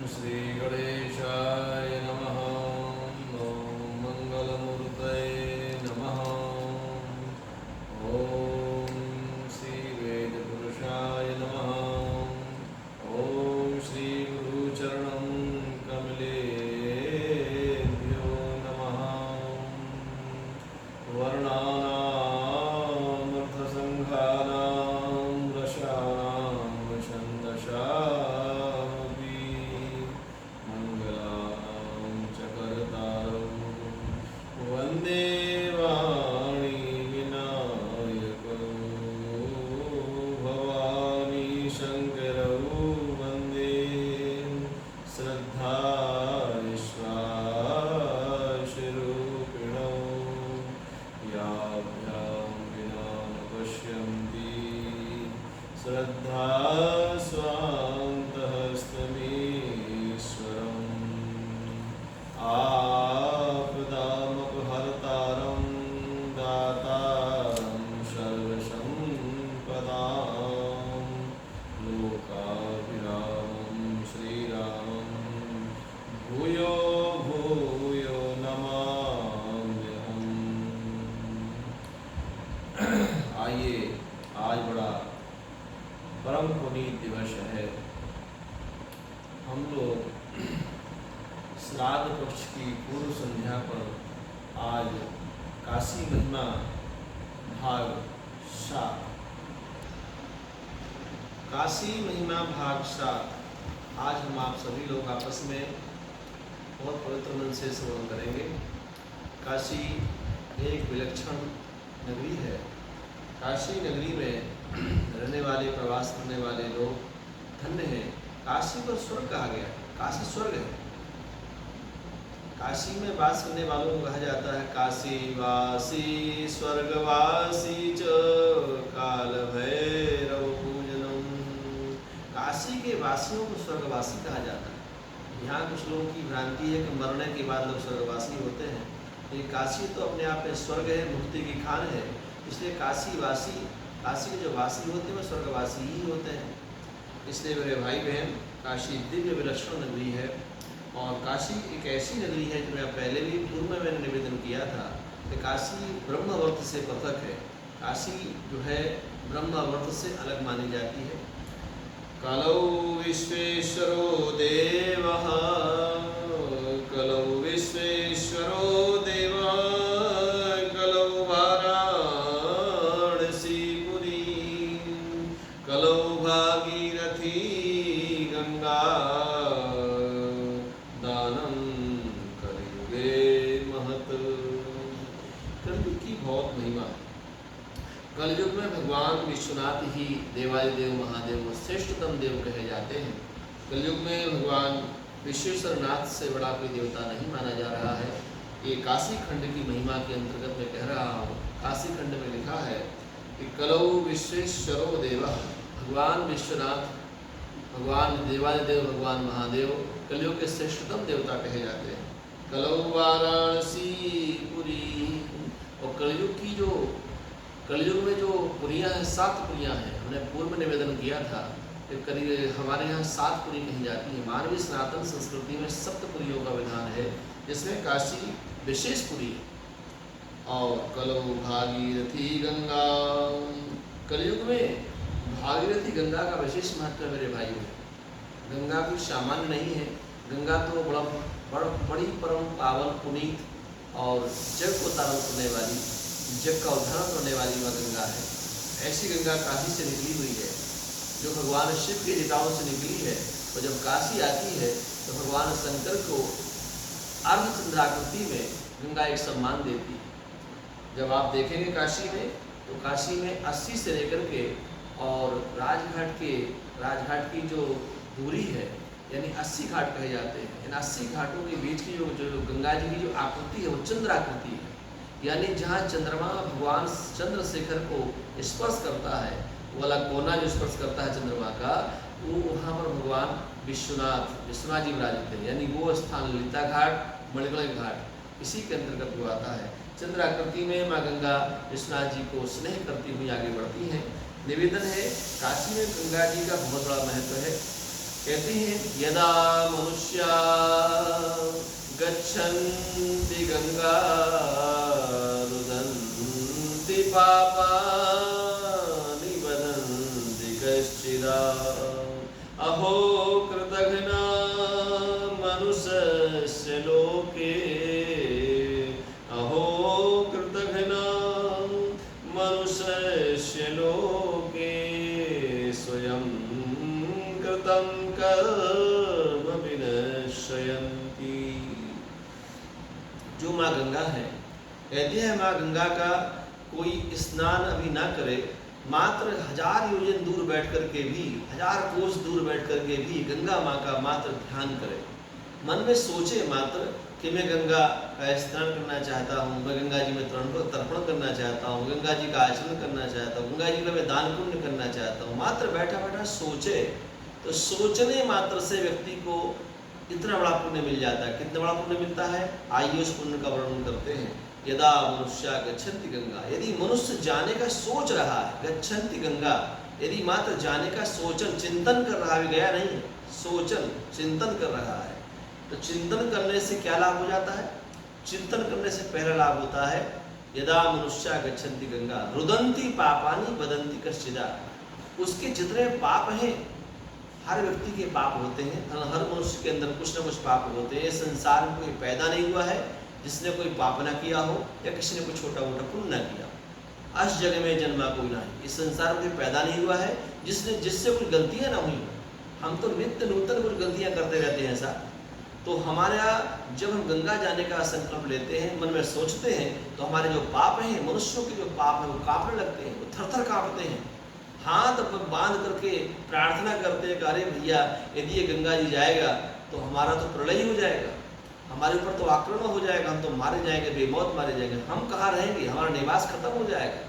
श्री गणेशाय नमः। ॐ मंगलमूर्तये नमः। ॐ श्री वेदपुरुषाय नमः। ॐ श्री गुरुचरणं कमलेभ्यो नमः। वर्णानामर्थसङ्घानां रसानां छन्दसामपि मङ्गलानां च कर्तारं वन्दे वाणीविनायकं भवानी शङ्करौ वन्दे श्रद्धाविश्वासरूपिणौ याभ्यां विना न पश्यन्ति श्रद्धा स्वान्तहस्तमीश्वरम् आपदामपहर्तारं दातारं सर्वसम्पदां लोकाभिरामं श्रीरामं भूयो भूयो नमाम्यहम्। आइए, आज बड़ा परम पुनीत दिवस है। हम लोग श्राद्ध पक्ष की पूर्व संध्या पर आज काशी महिमा भाग 7 काशी महिमा भाग 7 आज हम आप सभी लोग आपस में बहुत पवित्र मन से श्रवण करेंगे। काशी एक विलक्षण नगरी है। काशी नगरी में रहने वाले, प्रवास करने वाले लोग धन्य हैं। काशी को स्वर्ग कहा गया। काशी स्वर्ग है। काशी में वास करने वालों को कहा जाता है काशीवासी स्वर्गवासी च काल भैरव पूजनम। काशी के वासियों को स्वर्गवासी कहा जाता है। यहाँ कुछ लोगों की भ्रांति है कि मरने के बाद लोग स्वर्गवासी होते हैं। ये काशी तो अपने आप में स्वर्ग है, मुक्ति की खान है। इसलिए काशीवासी, काशी के जो वासी होते हैं वो स्वर्गवासी ही होते हैं। इसलिए मेरे भाई बहन, काशी दिव्य विलक्षण नगरी है। और काशी एक ऐसी नगरी है जो मैं पहले भी पूर्व में मैंने निवेदन किया था कि काशी ब्रह्मवर्त से पृथक है। काशी जो है ब्रह्मवर्त से अलग मानी जाती है। कलौ विश्वेश्वरो देवः, कलौ विश्वेश्वरो देवः, कलौ वाराणसीपुरी, कलौ भागीरथी गंगा, दानं कलियुगे महत्। कलयुग की बहुत महिमा। कलयुग में भगवान विश्वनाथ ही देवादिदेव महादेव श्रेष्ठतम देव कहे जाते हैं। कलयुग में भगवान विश्वेश्वर नाथ से बड़ा कोई देवता नहीं माना जा रहा है। ये काशी खंड की महिमा के अंतर्गत मैं कह रहा हूँ। काशी खंड में लिखा है कि कलौ विश्वेश्वरो देवः, भगवान विश्वनाथ, भगवान देवादिदेव, भगवान महादेव कलयुग के श्रेष्ठतम देवता कहे जाते हैं। कलौ वाराणसीपुरी, और कलयुग में जो पुरियाँ हैं, 7 पुरियाँ हैं। हमने पूर्व में निवेदन किया था कि करीब हमारे यहाँ 7 पुरी कही जाती है। मानवीय सनातन संस्कृति में 7 पुरियों का विधान है, जिसमें काशी विशेष पुरी है। और कलौ भागीरथी गंगा, कलयुग में भागीरथी गंगा का विशेष महत्व है मेरे भाइयों। गंगा कोई सामान्य नहीं है। गंगा तो बड़ी परम पावन पुनीत और जग को तारण करने वाली, जग का उद्धार करने वाली वह गंगा है। ऐसी गंगा काशी से निकली हुई है, जो भगवान शिव के जटाओं से निकली है। और जब काशी आती है तो भगवान शंकर को अर्धचंद्राकृति में गंगा एक सम्मान देती है। जब आप देखेंगे काशी में, तो काशी में 80 से लेकर के और राजघाट की जो दूरी है, यानी 80 घाट कहे जाते हैं। इन 80 घाटों के बीच की जो गंगा जी की जो आकृति है वो चंद्राकृति है। यानी जहाँ चंद्रमा भगवान चंद्रशेखर को स्पर्श करता है, वो वाला कोना जो स्पर्श करता है चंद्रमा का, वो वहाँ पर भगवान विश्वनाथ जी विराजित थे। यानी वो स्थान ललिता घाट, मणिकर्ण घाट इसी के अंतर्गत वो आता है। चंद्राकृति में माँ गंगा विश्वनाथ जी को स्नेह करती हुई आगे बढ़ती हैं। निवेदन है काशी में गंगा जी का बहुत बड़ा महत्व है। कहते हैं यदा मनुष्या गच्छन्ति गंगा रुदन्ति पापानि वदन्ति कश्चिदा अहो कृतघ्ना मनुष्यस्य लोके अहो कृतघ्ना मनुष्यस्य लोके स्वयं कृतं कर्म विनश्यन्ति। जो माँ गंगा है, कहती है माँ गंगा का कोई स्नान अभी ना करे, मात्र 1000 योजन दूर बैठ करके भी, 1000 कोस दूर बैठ करके भी गंगा माँ का मात्र ध्यान करे, मन में सोचे मात्र कि मैं गंगा का स्नान करना चाहता हूँ, मैं गंगा जी में तर्पण करना चाहता हूँ, गंगा जी का आचरण करना चाहता हूँ, गंगा जी का मैं दान पुण्य करना चाहता हूँ, मात्र बैठा बैठा सोचे, तो सोचने मात्र से व्यक्ति को इतना बड़ा पुण्य मिल जाता है। कितना बड़ा पुण्य मिलता है, आइए उस पुण्य का वर्णन करते हैं। यदा मनुष्या गच्छन्ति गंगा, यदि मनुष्य जाने का सोच रहा है, गच्छन्ति गंगा, यदि मात्र जाने का सोचन चिंतन कर रहा है, गया नहीं, सोचन चिंतन कर रहा है, तो चिंतन करने से क्या लाभ हो जाता है? चिंतन करने से पहला लाभ होता है यदा मनुष्या गच्छन्ति गंगा रुदन्ति पापानि वदन्ति कश्चिदा। उसके जितने पाप हैं, हर व्यक्ति के पाप होते हैं, हर मनुष्य के अंदर कुछ न कुछ पाप होते हैं। संसार में कोई पैदा नहीं हुआ है जिसने कोई पाप ना किया हो या किसी ने कोई छोटा मोटा पुण्य ना किया हो। अस जग में जन्मा कोई नहीं, इस संसार में पैदा नहीं हुआ है जिससे कोई गलतियां ना हुई हो। हम तो नित्य नूतन कुछ गलतियां करते रहते हैं ऐसा। तो हमारा जब हम गंगा जाने का संकल्प लेते हैं, मन में सोचते हैं, तो हमारे जो पाप हैं, मनुष्यों के जो पाप हैं, वो कांपने लगते हैं, वो थर-थर कांपते हैं। हाथ बांध करके प्रार्थना करते हैं कि अरे भैया यदि ये गंगा जी जाएगा तो हमारा तो प्रलय हो जाएगा, हमारे ऊपर तो आक्रमण हो जाएगा, हम तो मारे जाएंगे, बेमौत मारे जाएंगे, हम कहाँ रहेंगे, हमारा निवास खत्म हो जाएगा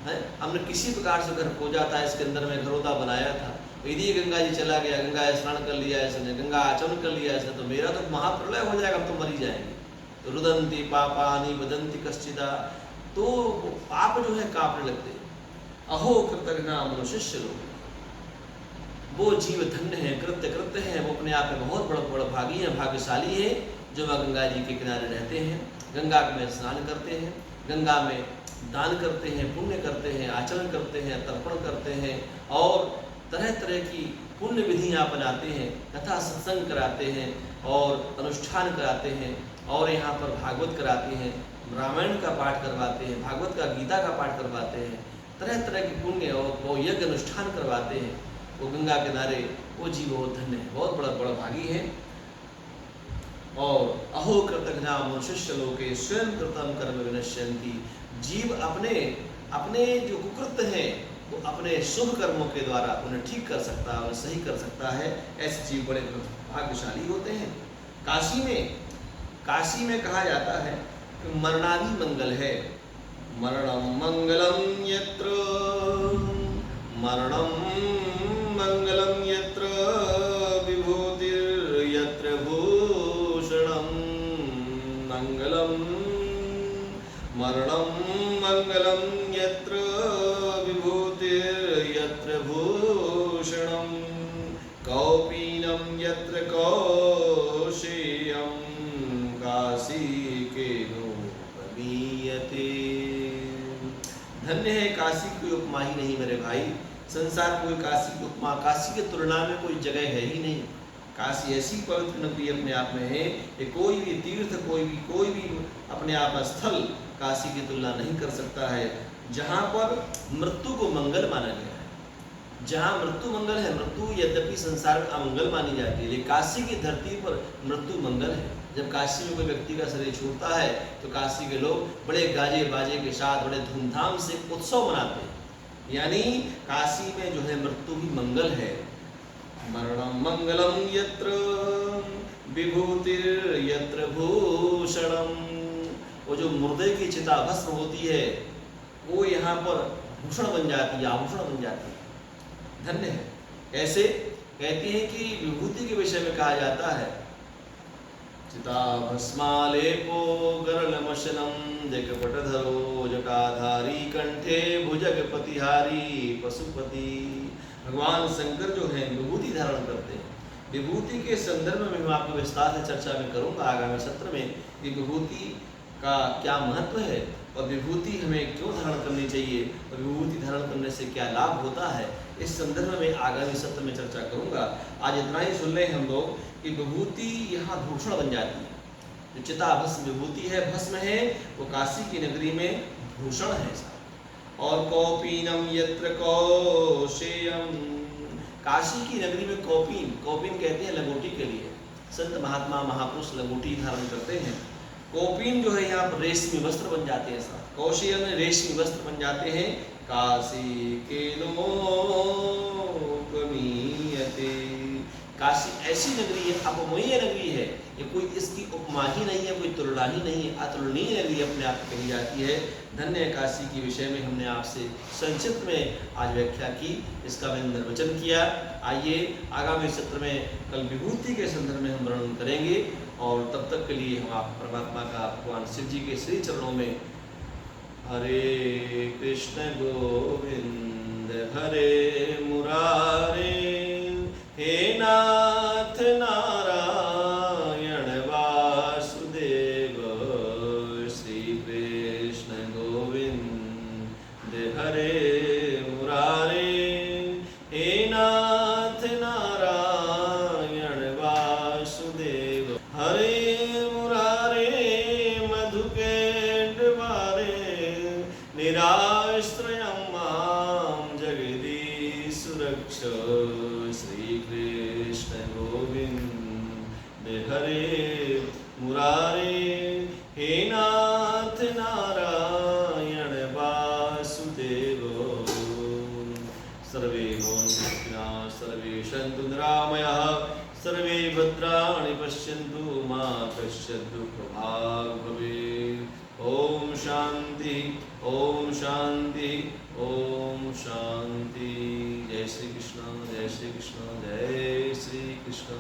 है। हमने किसी प्रकार से घर खोजा था, इसके अंदर में घरौदा बनाया था, यदि गंगा जी चला गया, गंगा स्नान कर लिया इसने, गंगा आचरण कर लिया इसने, तो मेरा तो महाप्रलय हो जाएगा, हम तो मरी जाएंगे। तो रुदन्ति पापानि वदन्ति कश्चिदा, तो पाप जो है कांपने लगते हैं। अहो कृतघ्ना मनुष्य लोग, वो जीव धन्य है, कृत्य है, वो अपने आप में बहुत बड़ा भागी है, भाग्यशाली है, जो वह गंगा जी के किनारे रहते हैं, गंगा में स्नान करते हैं, गंगा में दान करते हैं, पुण्य करते हैं, आचरण करते हैं, तर्पण करते हैं और तरह तरह की पुण्य विधियाँ अपनाते हैं, कथा सत्संग कराते हैं और अनुष्ठान कराते हैं और यहाँ पर भागवत कराते हैं, रामायण का पाठ करवाते हैं, भागवत का गीता का पाठ करवाते हैं, तरह तरह के पुण्य और वो यज्ञ अनुष्ठान करवाते हैं। वो गंगा किनारे वो जीव बहुत धन्य है, बहुत बड़ा भागी है। और अहो कृतघ्ना मनुष्य लोके स्वयं कृतम कर्म विनश्यन्ति, जीव अपने जो कुकृत्य हैं वो अपने शुभ कर्मों के द्वारा उन्हें ठीक कर सकता है, उन्हें सही कर सकता है। ऐसे जीव बड़े भाग्यशाली होते हैं। काशी में कहा जाता है कि मरणादि मंगल है, मरणं मंगलम यत्र, मरणं मंगलम यत्र विभूतिर्यत्र भूषणं मंगलम, मरणं मंगलम यत्र विभूतिर्यत्र भूषणं कौपीनं यत्र कौशेयं काशीकेनो गमीयते। धन्य है काशी की उपमा ही नहीं मेरे भाई, संसार कोई काशी की उपमा, काशी की तुलना में कोई जगह है ही नहीं। काशी ऐसी पवित्र नगरी अपने आप में है कि कोई भी तीर्थ, कोई भी अपने आप स्थल काशी की तुलना नहीं कर सकता है, जहाँ पर मृत्यु को मंगल माना गया है। जहाँ मृत्यु मंगल है, मृत्यु यद्यपि संसार में अमंगल मानी जाती है, लेकिन काशी की धरती पर मृत्यु मंगल है। जब काशी में कोई व्यक्ति का शरीर छूटता है तो काशी के लोग बड़े गाजे बाजे के साथ बड़े धूमधाम से उत्सव मनाते हैं, यानी काशी में जो है मृत्यु भी मंगल है। मरणं मंगलम यत्र विभूतिर्यत्र भूषणम, वो जो मुर्दे की चिता भस्म होती है वो यहाँ पर भूषण बन जाती है, आभूषण बन जाती है। धन्य है। ऐसे कहती है कि विभूति के विषय में कहा जाता है चिता भस्मालेपो गरलमशनम जगपटधरो जटाधारी कंठे भुजगपतिहारी पशुपति। भगवान शंकर जो हैं विभूति धारण करते हैं, विभूति के संदर्भ में मैं आपको विस्तार से चर्चा में करूंगा आगामी सत्र में कि विभूति का क्या महत्व है और विभूति हमें क्यों धारण करनी चाहिए और विभूति धारण करने से क्या लाभ होता है, इस संदर्भ में आगामी सत्र में चर्चा करूंगा। आज इतना ही सुन लें हम लोग कि विभूति यहाँ भूषण बन जाती है। जो चिता भस्म विभूति है, भस्म है, वो काशी की नगरी में भूषण है। और कौपीनम यत्र कौशेयम, काशी की नगरी में कौपीन, कौपीन कहते हैं लंगोटी के लिए। संत महात्मा महापुरुष लंगोटी धारण करते हैं। कौपीन जो है यहाँ पर रेशमी वस्त्र बन जाते हैं। कौशेय में रेशमी वस्त्र बन जाते हैं। काशी के लोक मीयते, काशी ऐसी नगरी है, अपमयीय नगरी है, ये कोई इसकी उपमा ही नहीं है, कोई तुलना ही नहीं है, अतुलनीय नगरी अपने आप कही जाती है। धन्य काशी के विषय में हमने आपसे संक्षिप्त में आज व्याख्या की, इसका मैंने निर्वचन किया। आइए आगामी सत्र में कल विभूति के संदर्भ में हम वर्णन करेंगे और तब तक के लिए हम आप परमात्मा का भगवान शिव जी के श्री चरणों में हरे कृष्ण गोविंद हरे मुरारे, हे नाथ नारायण वासुदेव, श्री कृष्ण गोविंद हरे मुरारे, हे नाथ नारायण वासुदेव, हरे मुरारे मधुकेन्द्रवारे, निराश्रयं मां जगदीश रक्ष, श्री कृष्ण गोविंद हरे मुरारे, हे नाथ नारायण वासुदेव। सर्वे भवन्तु सर्वे सन्तु निरामयाः, सर्वे भद्राणि पश्यन्तु मा कश्चित् दुःखभाग् भवेत्। ओम शांति, ओम शांति, ओम शांति। जय श्री कृष्ण, जय श्री कृष्ण, जय श्री कृष्ण।